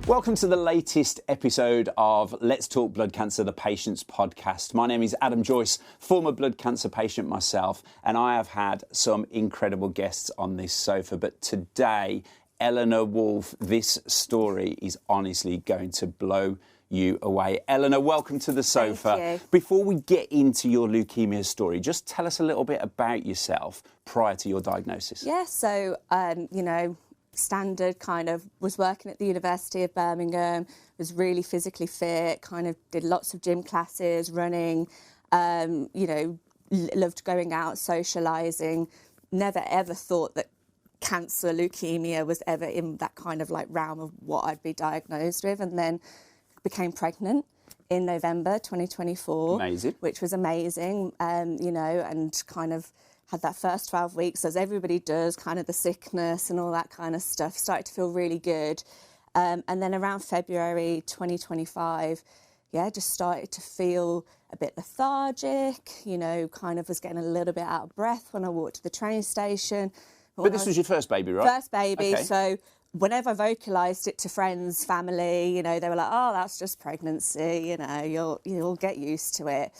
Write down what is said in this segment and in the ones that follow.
Welcome to the latest episode of Let's Talk Blood Cancer, the Patients Podcast. My name is Adam Joyce, former blood cancer patient myself, and I have had some incredible guests on this sofa. But today, Eleanor Woulfe, this story is honestly going to blow you away. Eleanor, welcome to the sofa. Thank you. Before we get into your leukemia story, just tell us a little bit about yourself prior to your diagnosis. Yeah, so, standard kind of was working at the University of Birmingham, was really physically fit, kind of did lots of gym classes, running, loved going out, socialising, never ever thought that cancer, leukemia was ever in that kind of like realm of what I'd be diagnosed with, and then became pregnant in November 2024. Amazing. Which was amazing, and kind of had that first 12 weeks, as everybody does, kind of the sickness and all that kind of stuff, started to feel really good. And then around February 2025, just started to feel a bit lethargic, kind of was getting a little bit out of breath when I walked to the train station. But this was your first baby, right? First baby, Okay. So whenever I vocalised it to friends, family, they were like, oh, that's just pregnancy, you'll get used to it.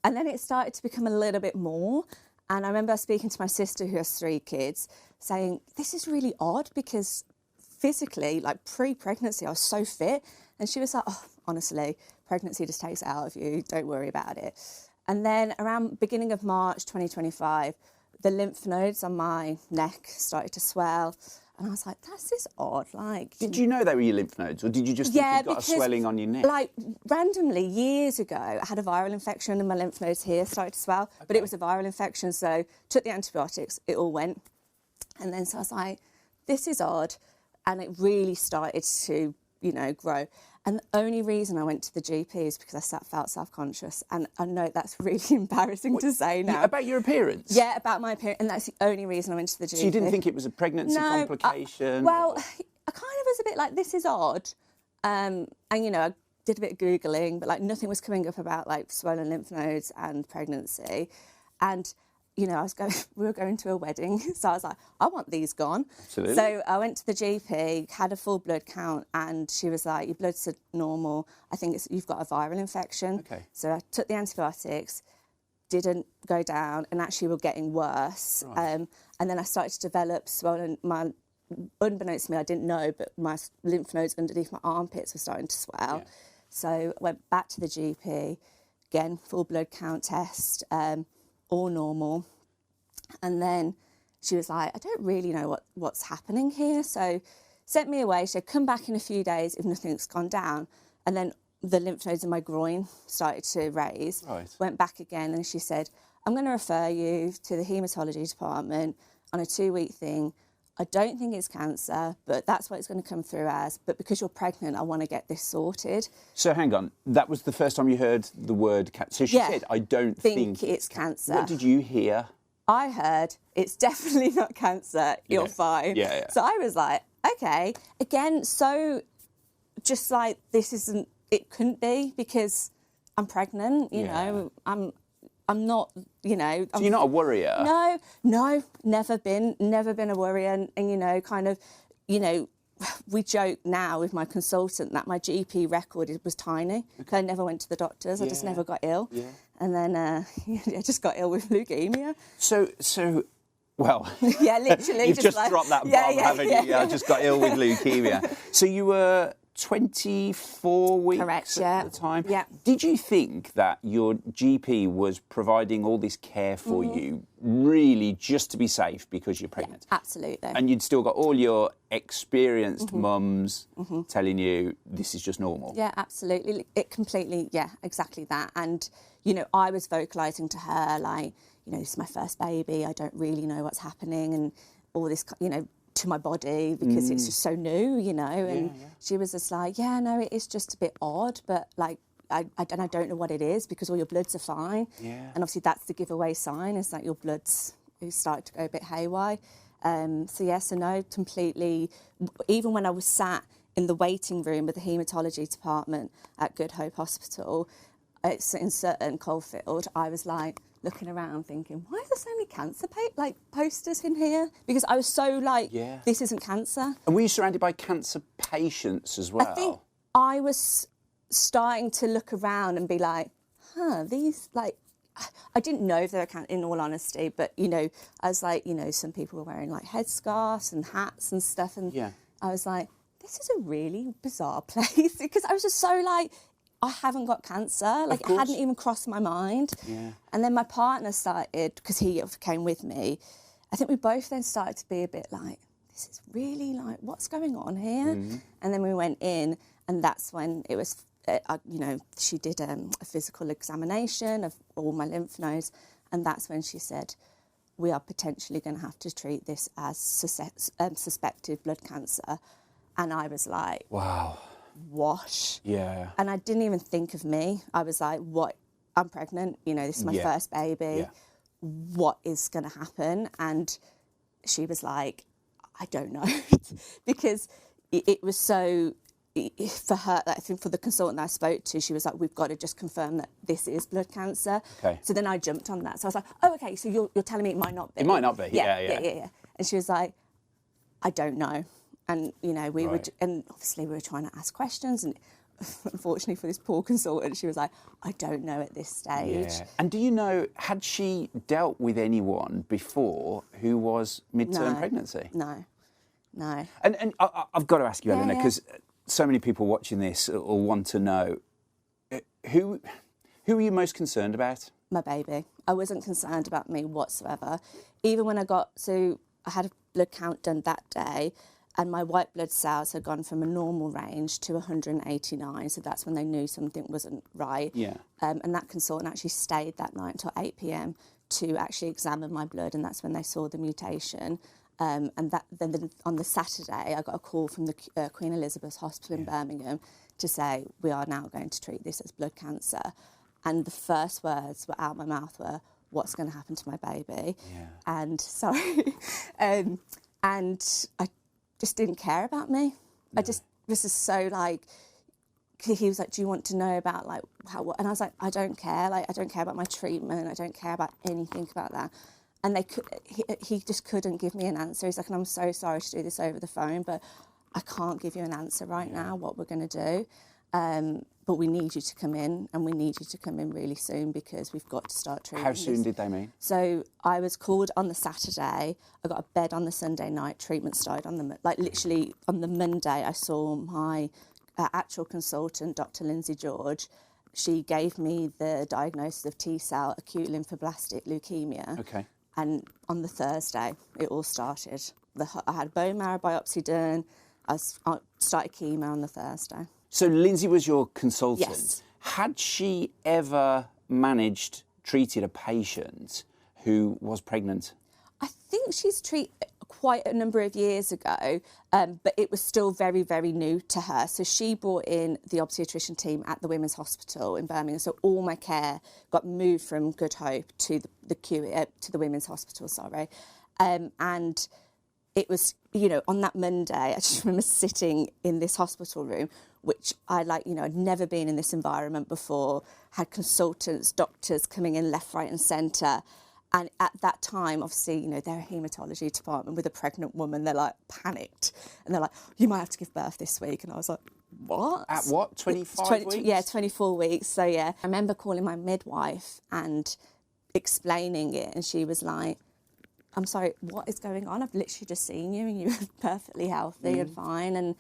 And then it started to become a little bit more. And I remember speaking to my sister who has 3 kids, saying, this is really odd because physically, like pre-pregnancy, I was so fit. And she was like, oh, honestly, pregnancy just takes it out of you. Don't worry about it. And then around beginning of March 2025, the lymph nodes on my neck started to swell. And I was like, that's just odd. Did you know they were your lymph nodes, or did you just think you got a swelling on your neck? Randomly, years ago, I had a viral infection and my lymph nodes here started to swell, but it was a viral infection, so took the antibiotics, it all went. And then so I was like, this is odd. And it really started to, grow. And the only reason I went to the GP is because I felt self-conscious. And I know that's really embarrassing to say now. About your appearance? Yeah, about my appearance. And that's the only reason I went to the GP. So you didn't think it was a pregnancy complication? I kind of was a bit like, this is odd. I did a bit of Googling, but nothing was coming up about swollen lymph nodes and pregnancy. And we were going to a wedding, so I was like, I want these gone. Absolutely. So I went to the GP, had a full blood count, and she was like, your blood's normal. I think you've got a viral infection. Okay. So I took the antibiotics, didn't go down, and actually were getting worse. Right. And then I started to develop unbeknownst to me, I didn't know, but my lymph nodes underneath my armpits were starting to swell. Yeah. So I went back to the GP, again, full blood count test, all normal. And then she was like, I don't really know what's happening here. So sent me away. She said, come back in a few days if nothing's gone down. And then the lymph nodes in my groin started to raise. Right. Went back again and she said, I'm going to refer you to the haematology department on a 2-week thing. I don't think it's cancer, but that's what it's going to come through as. But because you're pregnant, I want to get this sorted. So hang on, that was the first time you heard the word cancer. So she said, I don't think it's cancer. What did you hear? I heard, it's definitely not cancer, you're fine. Yeah. So I was like, okay. Again, so just like it couldn't be because I'm pregnant, you know, I'm not, So you're not a worrier? No, never been a worrier. And we joke now with my consultant that my GP record was tiny. Okay. I never went to the doctors. I just never got ill. Yeah. And then I just got ill with leukemia. So, well, yeah, literally. You've just dropped that bomb, haven't you? Yeah, I just got ill with leukemia. So you were 24 weeks at the time? Yeah. Did you think that your GP was providing all this care for you really just to be safe because you're pregnant? Yeah, absolutely. And you'd still got all your experienced mums telling you this is just normal? Yeah, absolutely. It completely, exactly that. And, I was vocalising to her, this is my first baby, I don't really know what's happening and all this, to my body because it's just so new, and she was just like, no, it is just a bit odd, but I don't know what it is because all your bloods are fine. Yeah. And obviously that's the giveaway sign is that your bloods start to go a bit haywire. So no, completely. Even when I was sat in the waiting room of the haematology department at Good Hope Hospital, in Sutton, Coalfield, I was like, looking around thinking, why is there so many cancer posters in here? Because I was so this isn't cancer. And were you surrounded by cancer patients as well? I think I was starting to look around and be like, these I didn't know if they were cancer, in all honesty, but, I was like, some people were wearing headscarves and hats and stuff. And I was like, this is a really bizarre place, because I was just so I haven't got cancer. It hadn't even crossed my mind. Yeah. And then my partner started, because he came with me, I think we both then started to be a bit this is really what's going on here? Mm-hmm. And then we went in, and that's when it was, she did a physical examination of all my lymph nodes, and that's when she said, we are potentially going to have to treat this as suspected blood cancer. And I was like, wow. What? Yeah. And I didn't even think of me. I was like, what? I'm pregnant. This is my first baby. Yeah. What is going to happen? And she was like, I don't know. Because it was so, for her, I think for the consultant I spoke to, she was like, we've got to just confirm that this is blood cancer. Okay. So then I jumped on that. So I was like, oh, okay, so you're telling me it might not be. It might not be. Yeah. And she was like, I don't know. And, we were, and obviously we were trying to ask questions, and unfortunately for this poor consultant, she was like, I don't know at this stage. Yeah. And do you know, had she dealt with anyone before who was midterm pregnancy? No. And I've got to ask you, Eleanor, because so many people watching this will want to know, who are you most concerned about? My baby. I wasn't concerned about me whatsoever. Even when I had a blood count done that day, and my white blood cells had gone from a normal range to 189, so that's when they knew something wasn't right. Yeah. And that consultant actually stayed that night until 8 p.m. to actually examine my blood, and that's when they saw the mutation. And then on the Saturday, I got a call from the Queen Elizabeth Hospital in Birmingham to say, we are now going to treat this as blood cancer. And the first words were out my mouth were, what's going to happen to my baby? Yeah. And and I just didn't care about me. No. I just was just so he was like, do you want to know about how, and I was like, I don't care. I don't care about my treatment. I don't care about anything about that. And he just couldn't give me an answer. He's like, and I'm so sorry to do this over the phone, but I can't give you an answer right now what we're going to do. But we need you to come in, and we need you to come in really soon, because we've got to start treating. How soon did they mean? So I was called on the Saturday. I got a bed on the Sunday night. Treatment started on literally on the Monday. I saw my actual consultant, Dr. Lindsay George. She gave me the diagnosis of T-cell acute lymphoblastic leukemia. Okay. And on the Thursday, it all started. I had a bone marrow biopsy done. I started chemo on the Thursday. So Lindsay was your consultant. Yes. Had she ever treated a patient who was pregnant? I think she's treated quite a number of years ago, but it was still very, very new to her. So she brought in the obstetrician team at the Women's Hospital in Birmingham. So all my care got moved from Good Hope to the Women's Hospital, sorry. And it was, on that Monday, I just remember sitting in this hospital room, which I'd never been in this environment before, had consultants, doctors coming in left, right and centre. And at that time, obviously, they're a haematology department with a pregnant woman. They're panicked. And they're like, you might have to give birth this week. And I was like, what? At what, 25 weeks? Yeah, 24 weeks. So, yeah. I remember calling my midwife and explaining it. And she was like, I'm sorry, what is going on? I've literally just seen you and you're perfectly healthy and fine. And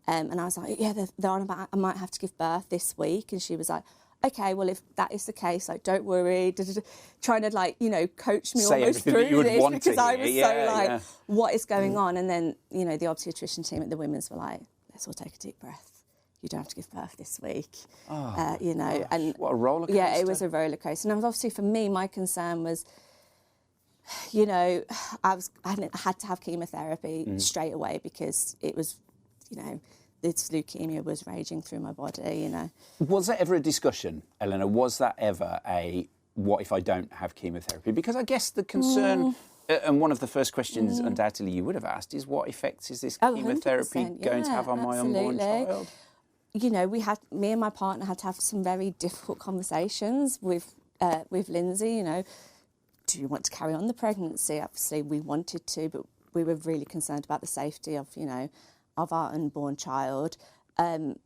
I was like, yeah, they're on about, I might have to give birth this week. And she was like, okay, well, if that is the case, don't worry. Trying to, coach me say almost through this, because I was what is going on? And then, the obstetrician team at the Women's were like, let's all take a deep breath. You don't have to give birth this week. Oh, gosh, and what a roller coaster. Yeah, it was a roller coaster. And obviously for me, my concern was, I had to have chemotherapy straight away, because it was, this leukemia was raging through my body, Was there ever a discussion, Eleanor? Was that ever what if I don't have chemotherapy? Because I guess the concern, and one of the first questions undoubtedly you would have asked, is what effects is this chemotherapy going to have on my unborn child? Me and my partner had to have some very difficult conversations with with Lindsay, you know, do you want to carry on the pregnancy? Obviously, we wanted to, but we were really concerned about the safety of, you know, of our unborn child. And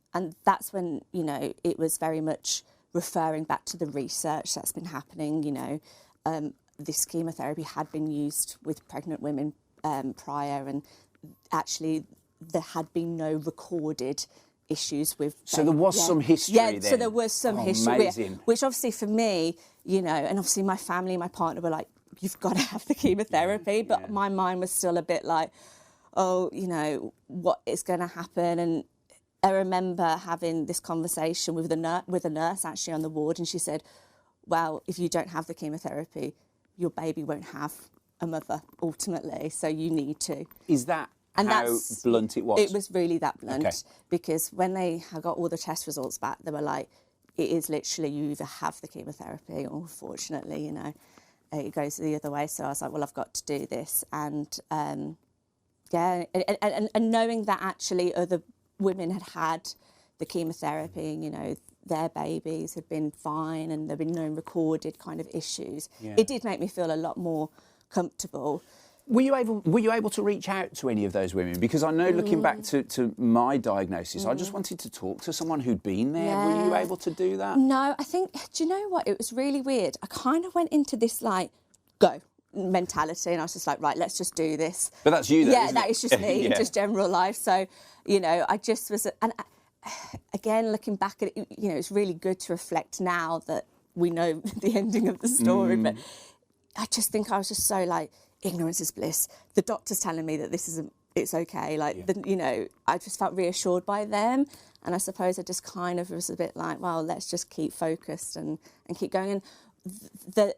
that's when, you know, it was very much referring back to the research that's been happening. You know, this chemotherapy had been used with pregnant women prior, and actually there had been no recorded issues with... So there was some history then? Yeah, so there was some history. Amazing. Which obviously for me, you know, and obviously my family, my partner were like, you've got to have the chemotherapy. But my mind was still a bit like, oh, you know, what is going to happen? And I remember having this conversation with a nurse actually on the ward, and she said, well, if you don't have the chemotherapy, your baby won't have a mother ultimately, so you need to. Is that how blunt it was? It was really that blunt, okay. Because when they got all the test results back, they were like, it is literally, you either have the chemotherapy or unfortunately, you know, it goes the other way. So I was like, well, I've got to do this. And yeah, and knowing that actually other women had the chemotherapy, and, you know, their babies had been fine and there had been no recorded kind of issues, it did make me feel a lot more comfortable. Were you able to reach out to any of those women? Because I know, looking back to my diagnosis, I just wanted to talk to someone who'd been there. Yeah. Were you able to do that? No, I think, do you know what? It was really weird. I kind of went into this, like, go mentality, and I was just like, right, let's just do this. But that's you, though, yeah, isn't that it? is just me, Yeah. just general life. So, you know, I just was, and again, looking back at it, you know, it's really good to reflect now that we know the ending of the story. But I just think I was just so like, ignorance is bliss. The doctor's telling me that this isn't, it's okay. Like, you know, I just felt reassured by them. And I suppose I just kind of was a bit like, well, let's just keep focused and keep going.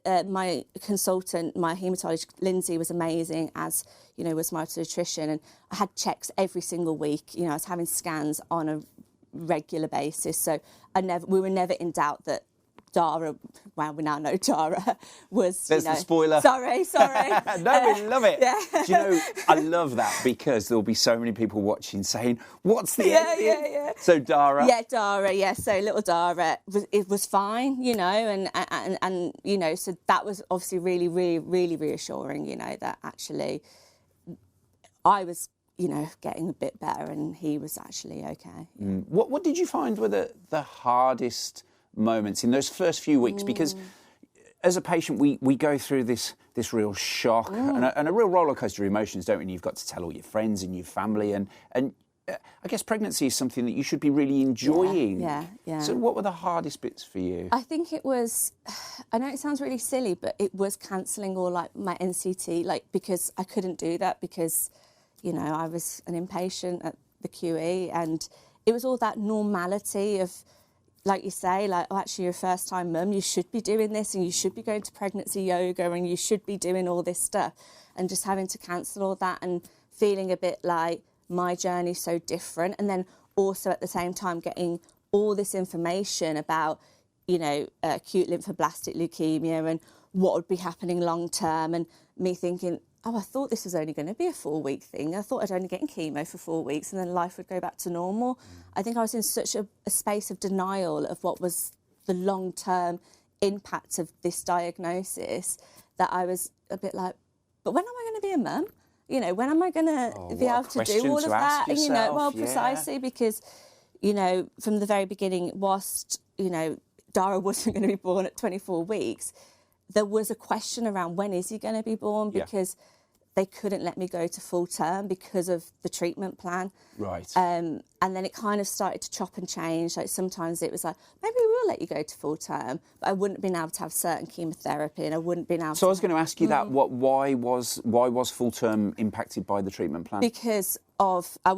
And my consultant, my haematologist, Lindsay, was amazing, as, you know, was my obstetrician. And I had checks every single week. You know, I was having scans on a regular basis. So we were never in doubt that Dara, well, we now know Dara was, There's you know... the spoiler. Sorry. No, we love it. Yeah. Do you know, I love that, because there'll be so many people watching saying, what's the ending? Yeah. So Dara... Yeah, Dara, yeah. So little Dara, it was fine, you know, and you know, so that was obviously really, really, really reassuring, you know, that actually I was, you know, getting a bit better and he was actually okay. Yeah. What did you find were the hardest moments in those first few weeks? Because as a patient, we go through this real shock and a real roller coaster of emotions, don't we? And you've got to tell all your friends and your family, and I guess pregnancy is something that you should be really enjoying. Yeah. So what were the hardest bits for you? I think it was, I know it sounds really silly, but it was cancelling all like my NCT, like, because I couldn't do that because, you know, I was an inpatient at the QE, and it was all that normality of, like you say, like, oh, actually, you're a first-time mum, you should be doing this, and you should be going to pregnancy yoga, and you should be doing all this stuff. And just having to cancel all that and feeling a bit like my journey's so different. And then also at the same time getting all this information about, you know, acute lymphoblastic leukemia and what would be happening long-term, and me thinking, oh, I thought this was only going to be a 4-week thing. I thought I'd only get in chemo for 4 weeks and then life would go back to normal. I think I was in such a space of denial of what was the long-term impact of this diagnosis that I was a bit like, but when am I going to be a mum? You know, when am I going to be able to do all of that? And, you know, well, precisely, because, you know, from the very beginning, whilst, you know, Dara wasn't going to be born at 24 weeks, there was a question around when is he going to be born, because they couldn't let me go to full term because of the treatment plan. Right. And then it kind of started to chop and change. Like sometimes it was like, maybe we will let you go to full term, but I wouldn't have been able to have certain chemotherapy, and I wouldn't have been able So I was going to ask you that. Why was full term impacted by the treatment plan? Because of I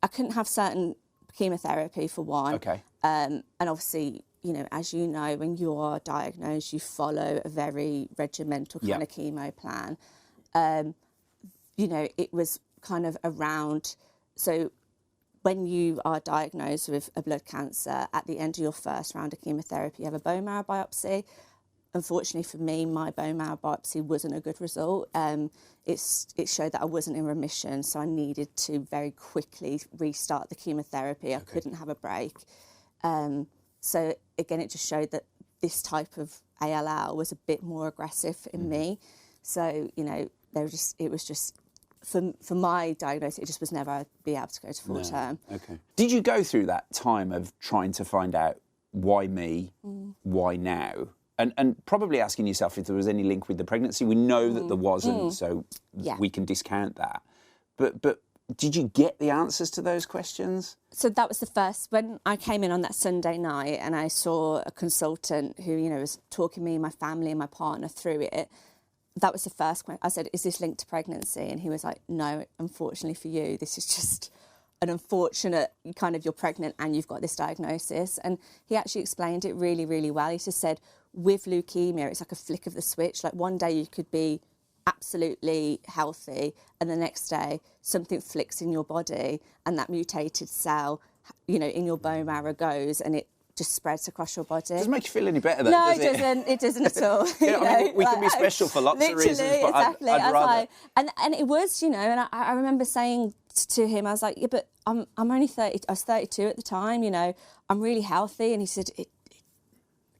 couldn't have certain chemotherapy for one. Okay. And obviously, you know, as you know, when you are diagnosed, you follow a very regimental kind of chemo plan. You know, it was kind of around, so when you are diagnosed with a blood cancer, at the end of your first round of chemotherapy, you have a bone marrow biopsy. Unfortunately for me, my bone marrow biopsy wasn't a good result. It showed that I wasn't in remission, so I needed to very quickly restart the chemotherapy. I couldn't have a break. So again, it just showed that this type of ALL was a bit more aggressive in me. So, you know, it was just, for my diagnosis, it just was never be able to go to full term. Okay. Did you go through that time of trying to find out why me, why now? And probably asking yourself if there was any link with the pregnancy. We know that there wasn't, so we can discount that. But did you get the answers to those questions? So that was the first, when I came in on that Sunday night and I saw a consultant who, you know, was talking me, my family and my partner through it, that was the first question. I said, is this linked to pregnancy? And he was like, no, unfortunately for you, this is just an unfortunate kind of, you're pregnant and you've got this diagnosis. And he actually explained it really, really well. He just said, with leukemia, it's like a flick of the switch. Like one day you could be absolutely healthy and the next day something flicks in your body and that mutated cell, you know, in your bone marrow goes and it just spreads across your body. Doesn't make you feel any better, though, no, does it? it doesn't at all. You know, I mean, we can be special for lots of reasons, but exactly. I'd rather... Like, and it was, you know, and I remember saying to him, I was like, yeah, but I'm only 30, I was 32 at the time, you know, I'm really healthy. And he said, it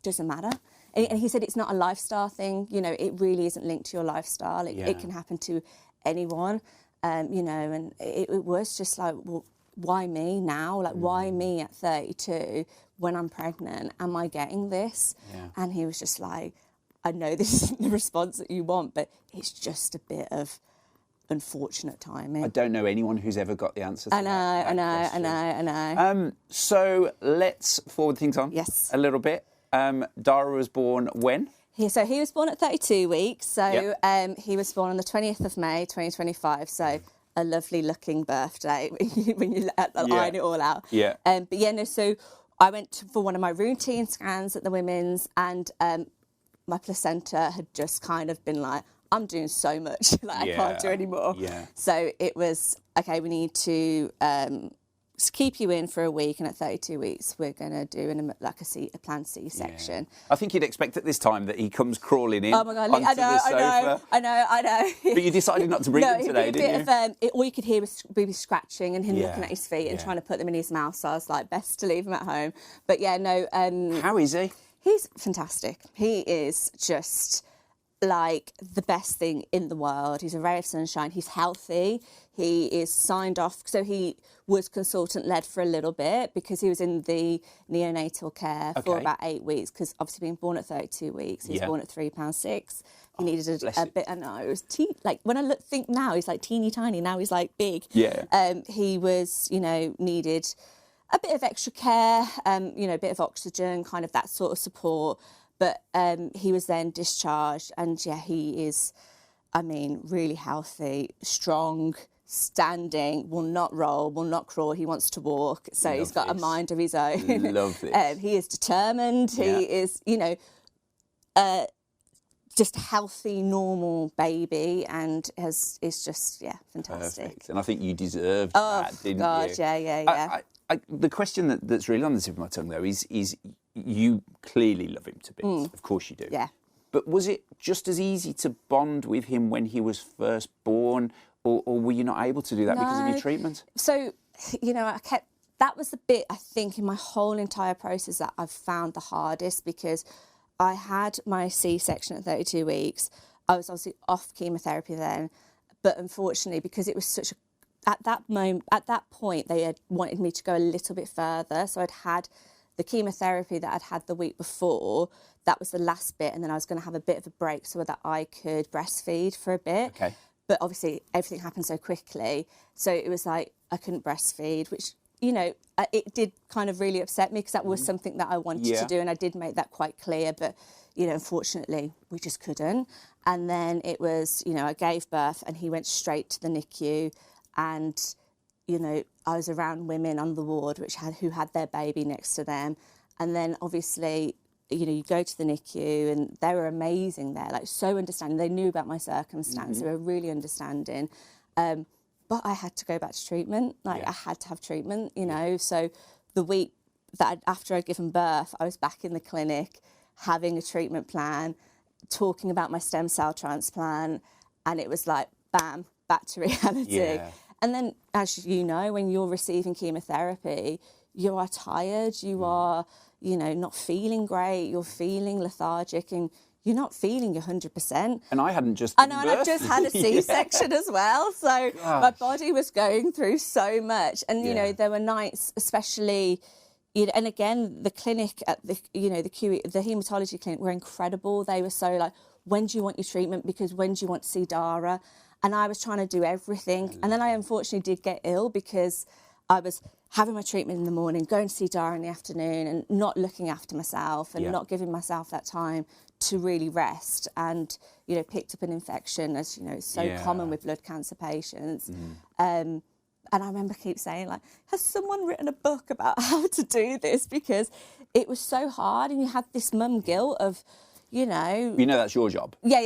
doesn't matter. And he said, it's not a lifestyle thing, you know, it really isn't linked to your lifestyle. It can happen to anyone, you know, and it was just like, well, why me now? Like, why me at 32 when I'm pregnant? Am I getting this? Yeah. And he was just like, I know this isn't the response that you want, but it's just a bit of unfortunate timing. I don't know anyone who's ever got the answer to that question. I know. So let's forward things on a little bit. Dara was born when? So he was born at 32 weeks. So he was born on the 20th of May, 2025. So a lovely looking birthday when you iron it all out. Yeah. But yeah, no, so I went for one of my routine scans at the Women's and my placenta had just kind of been like, I'm doing so much, like I can't do anymore. Yeah. So it was, okay, we need to keep you in for a week, and at 32 weeks we're going to do a planned C-section. Yeah. I think you'd expect at this time that he comes crawling in. Oh my God, onto the sofa. I know. But you decided not to bring him today, didn't you? All you could hear was baby scratching and him looking at his feet and trying to put them in his mouth, so I was like, best to leave him at home. But yeah, no. How is he? He's fantastic. He is just like the best thing in the world. He's a ray of sunshine. He's healthy. He is signed off. So he was consultant-led for a little bit because he was in the neonatal care for about 8 weeks because obviously being born at 32 weeks, he was born at £3.6. He needed a bit, I know, it was like when I think now, he's like teeny tiny. Now he's like big. Yeah. He was, you know, needed a bit of extra care, you know, a bit of oxygen, kind of that sort of support. But he was then discharged and, he is, I mean, really healthy, strong, standing, will not roll, will not crawl. He wants to walk. So he's got a mind of his own. Love this. He is determined. Yeah. He is, you know, just a healthy, normal baby and is just, fantastic. Perfect. And I think you deserved that, didn't you? Oh, God, yeah. The question that's really on the tip of my tongue, though, is you clearly love him to bits. Of course you do. Yeah. But was it just as easy to bond with him when he was first born, or were you not able to do that because of your treatment? So, you know, that was the bit, I think, in my whole entire process that I've found the hardest because I had my C-section at 32 weeks. I was obviously off chemotherapy then, but unfortunately, because it was such a at that point, they had wanted me to go a little bit further. So I'd had the chemotherapy that I'd had the week before. That was the last bit. And then I was going to have a bit of a break so that I could breastfeed for a bit. Okay. But obviously, everything happened so quickly. So it was like I couldn't breastfeed, which, you know, it did kind of really upset me because that was something that I wanted to do. And I did make that quite clear. But, you know, unfortunately, we just couldn't. And then it was, you know, I gave birth and he went straight to the NICU. And, you know, I was around women on the ward who had their baby next to them. And then obviously, you know, you go to the NICU and they were amazing there, like so understanding. They knew about my circumstance. They were really understanding. But I had to go back to treatment. Like I had to have treatment, you know. So the week that after I'd given birth, I was back in the clinic having a treatment plan, talking about my stem cell transplant. And it was like, bam, back to reality. Yeah. And then, as you know, when you're receiving chemotherapy, you are tired, you are, you know, not feeling great, you're feeling lethargic, and you're not feeling 100%. And I hadn't just And I'd just had a C-section as well. So my body was going through so much. And, you know, there were nights, especially, you know, and again, the clinic at the, you know, the haematology clinic were incredible. They were so like, when do you want your treatment? Because when do you want to see Dara? And I was trying to do everything. And then I unfortunately did get ill because I was having my treatment in the morning, going to see Dara in the afternoon, and not looking after myself and not giving myself that time to really rest, and, you know, picked up an infection, as you know, it's so common with blood cancer patients. And I remember keep saying, like, has someone written a book about how to do this? Because it was so hard, and you had this mum guilt of, you know... You know that's your job. Yeah.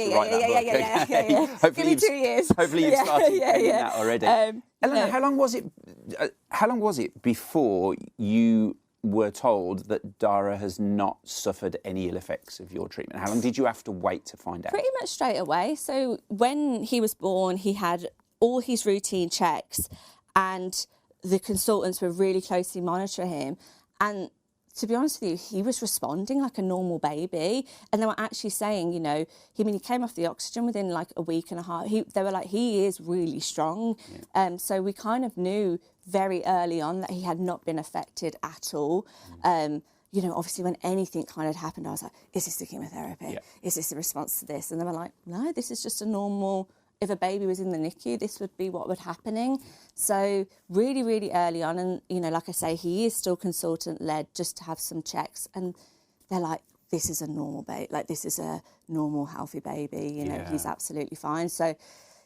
Hopefully Give me 2 years. Hopefully you've started doing that already. Eleanor, how long was it before you were told that Dara has not suffered any ill effects of your treatment? How long did you have to wait to find out? Pretty much straight away. So when he was born, he had all his routine checks, and the consultants were really closely monitoring him. And to be honest with you, he was responding like a normal baby. And they were actually saying, you know, he came off the oxygen within like a week and a half. They were like, he is really strong. So we kind of knew very early on that he had not been affected at all. You know, obviously when anything kind of happened, I was like, is this the chemotherapy? Is this the response to this? And they were like, no, this is just a normal... If a baby was in the NICU, this would be what would happening. So really, really early on, and, you know, like I say, he is still consultant-led just to have some checks. And they're like, this is a normal baby, like this is a normal, healthy baby, you know, he's absolutely fine. So,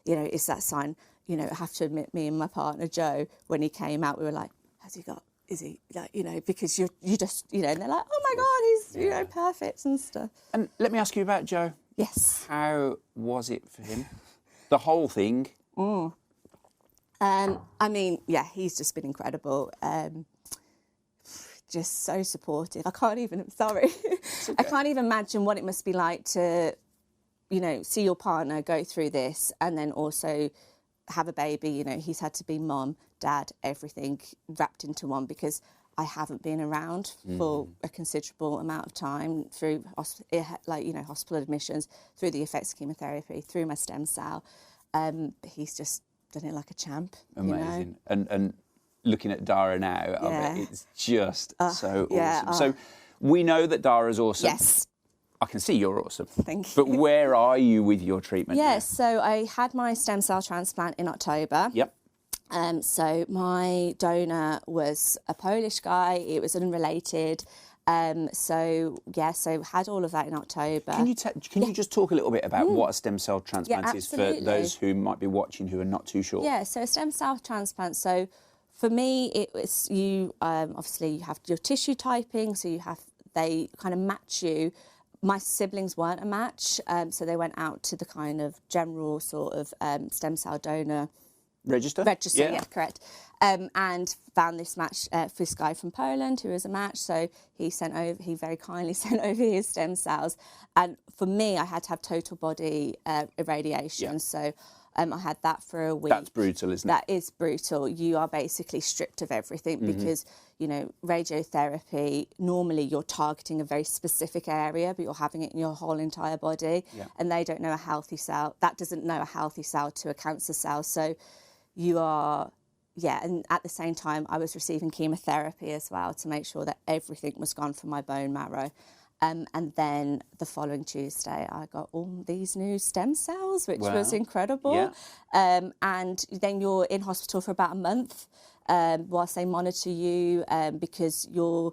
you know, it's that sign, you know, I have to admit, me and my partner, Joe, when he came out, we were like, has he got, is he, like, you know, because you just, you know, and they're like, oh my God, he's, you know, perfect and stuff. And let me ask you about Joe. Yes. How was it for him? The whole thing? I mean, yeah, he's just been incredible. Just so supportive. I can't even imagine what it must be like to, you know, see your partner go through this and then also have a baby. You know, he's had to be mum, dad, everything wrapped into one, because I haven't been around for a considerable amount of time through, like, you know, hospital admissions, through the effects of chemotherapy, through my stem cell. He's just done it like a champ. Amazing. You know? And looking at Dara now, I bet it's just so awesome. So we know that Dara's awesome. Yes. I can see you're awesome. Thank you. But where are you with your treatment? Yes, so I had my stem cell transplant in October. Yep. So my donor was a Polish guy. It was unrelated. So had all of that in October. Can you just talk a little bit about what a stem cell transplant is for those who might be watching who are not too sure? Yeah, so a stem cell transplant. So for me, it was obviously you have your tissue typing. So they kind of match you. My siblings weren't a match, so they went out to the kind of general sort of stem cell donor register, yeah, correct. And found this match for this guy from Poland who was a match. So he very kindly sent over his stem cells. And for me, I had to have total body irradiation. Yeah. So I had that for a week. That's brutal, isn't it? That is brutal. You are basically stripped of everything because, you know, radiotherapy, normally you're targeting a very specific area, but you're having it in your whole entire body. Yeah. And they don't know a healthy cell. That doesn't know a healthy cell to a cancer cell. So you are... Yeah, and at the same time, I was receiving chemotherapy as well to make sure that everything was gone from my bone marrow. And then the following Tuesday, I got all these new stem cells, which was incredible. Yeah. And then you're in hospital for about a month whilst they monitor you because your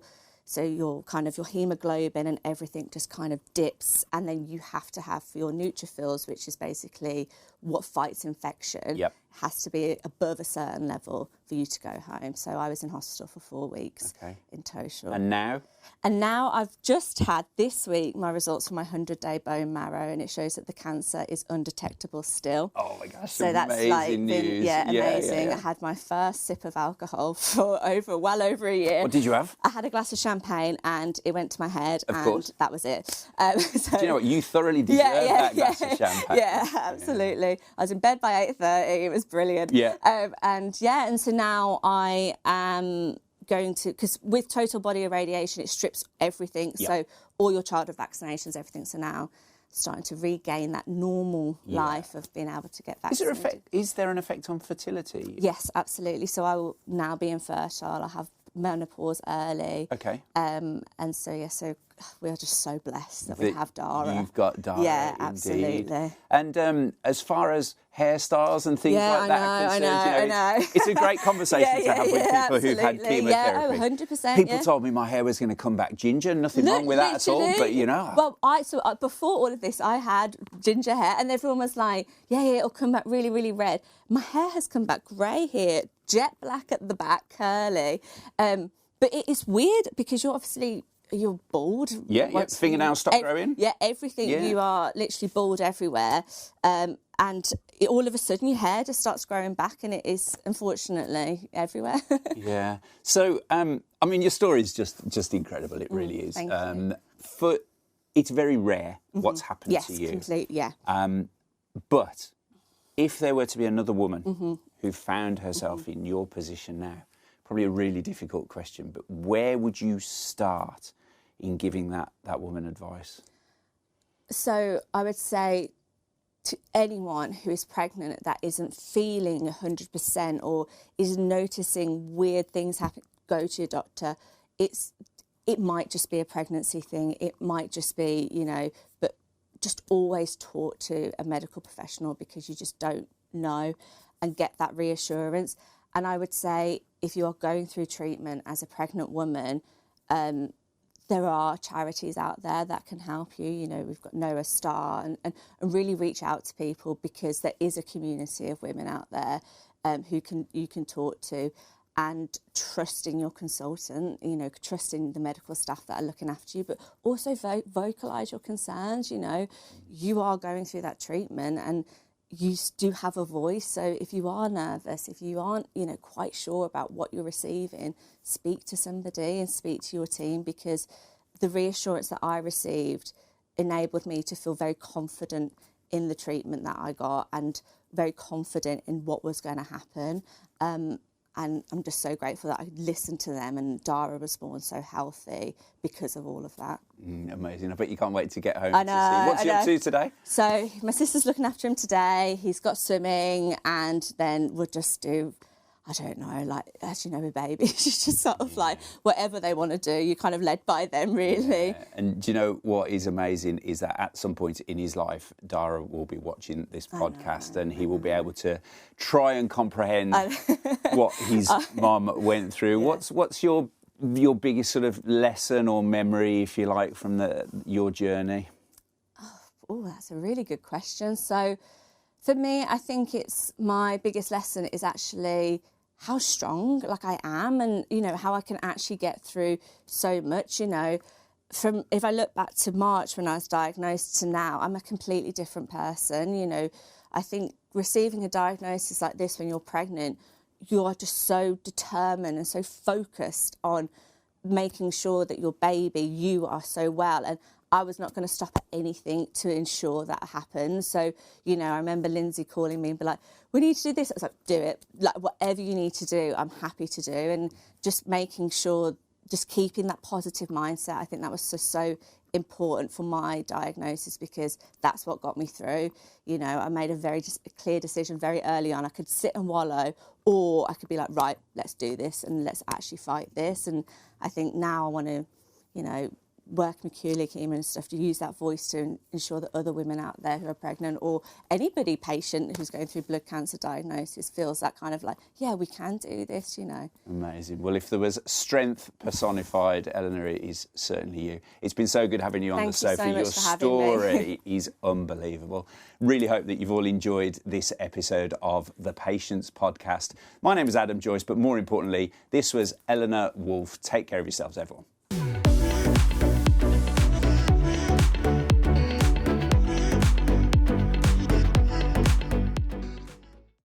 kind of your hemoglobin and everything just kind of dips, and then you have to have your neutrophils, which is basically what fights infection, has to be above a certain level for you to go home. So I was in hospital for 4 weeks in total. And now? And now I've just had this week my results from my 100-day bone marrow, and it shows that the cancer is undetectable still. Oh my gosh, so that's like news. Amazing. I had my first sip of alcohol for well over a year. What did you have? I had a glass of champagne and it went to my head, of course. That was it. So, do you know what? You thoroughly deserve that glass of champagne. Yeah, absolutely. I was in bed by 8:30. It was brilliant. Yeah. And so now I am going to, because with total body irradiation, it strips everything. Yeah. So all your childhood vaccinations, everything. So now starting to regain that normal life of being able to get vaccinated. Is there an effect on fertility? Yes, absolutely. So I will now be infertile. I'll have menopause early. Okay. And so, so we are just so blessed that we have Dara. You've got Dara, yeah, indeed. absolutely. And as far as hairstyles and things like that are concerned, I know. It's a great conversation to have with people who've had chemotherapy. Yeah, 100%. People told me my hair was going to come back ginger. Nothing wrong with that at all, but Well, before all of this, I had ginger hair, and everyone was like, yeah, it'll come back really, really red. My hair has come back grey here, jet black at the back, curly. But it is weird because you're bald. Yeah, fingernails stop growing. Yeah, everything. Yeah. You are literally bald everywhere. And all of a sudden your hair just starts growing back, and it is, unfortunately, everywhere. Yeah. So, your story is just incredible. It really is. Thank you. It's very rare what's happened to you. Yes, complete, yeah. But if there were to be another woman who found herself in your position now, probably a really difficult question, but where would you start in giving that woman advice? So I would say to anyone who is pregnant that isn't feeling 100% or is noticing weird things happen, go to your doctor. It might just be a pregnancy thing. It might just be, but just always talk to a medical professional because you just don't know, and get that reassurance. And I would say if you are going through treatment as a pregnant woman, there are charities out there that can help you. We've got Noah Star, and really reach out to people, because there is a community of women out there who you can talk to, and trusting your consultant, trusting the medical staff that are looking after you, but also vocalise your concerns. You are going through that treatment, and you do have a voice. So if you are nervous, if you aren't, quite sure about what you're receiving, speak to somebody and speak to your team, because the reassurance that I received enabled me to feel very confident in the treatment that I got, and very confident in what was going to happen. And I'm just so grateful that I listened to them, and Dara was born so healthy because of all of that. Amazing. I bet you can't wait to get home to see. What's he up to today? So my sister's looking after him today. He's got swimming, and then we'll just do, I don't know, as you know, with babies, it's just sort of whatever they want to do, you're kind of led by them, really. Yeah. And do you know what is amazing is that at some point in his life, Dara will be watching this podcast, and he will be able to try and comprehend what his mum went through. Yeah. What's your biggest sort of lesson or memory, if you like, from your journey? Oh, that's a really good question. So for me, I think my biggest lesson is actually how strong I am, and how I can actually get through so much. If I look back to March when I was diagnosed to now, I'm a completely different person. I think receiving a diagnosis like this when you're pregnant, you are just so determined and so focused on making sure that your baby, you are so well. And I was not going to stop at anything to ensure that happens. So, I remember Lindsay calling me and be like, we need to do this. I was like, do it. Whatever you need to do, I'm happy to do. And just making sure, just keeping that positive mindset, I think that was so important for my diagnosis, because that's what got me through. I made a very clear decision very early on. I could sit and wallow, or I could be like, right, let's do this and let's actually fight this. And I think now I want to, work in acute leukemia and stuff, to use that voice to ensure that other women out there who are pregnant, or anybody patient who's going through blood cancer diagnosis, feels that kind of yeah, we can do this, Amazing. Well, if there was strength personified, Eleanor, it is certainly you. It's been so good having you on the sofa. Thank you so much for story having me. Is unbelievable. Really hope that you've all enjoyed this episode of the Patients Podcast. My name is Adam Joyce, but more importantly, this was Eleanor Woulfe. Take care of yourselves, everyone.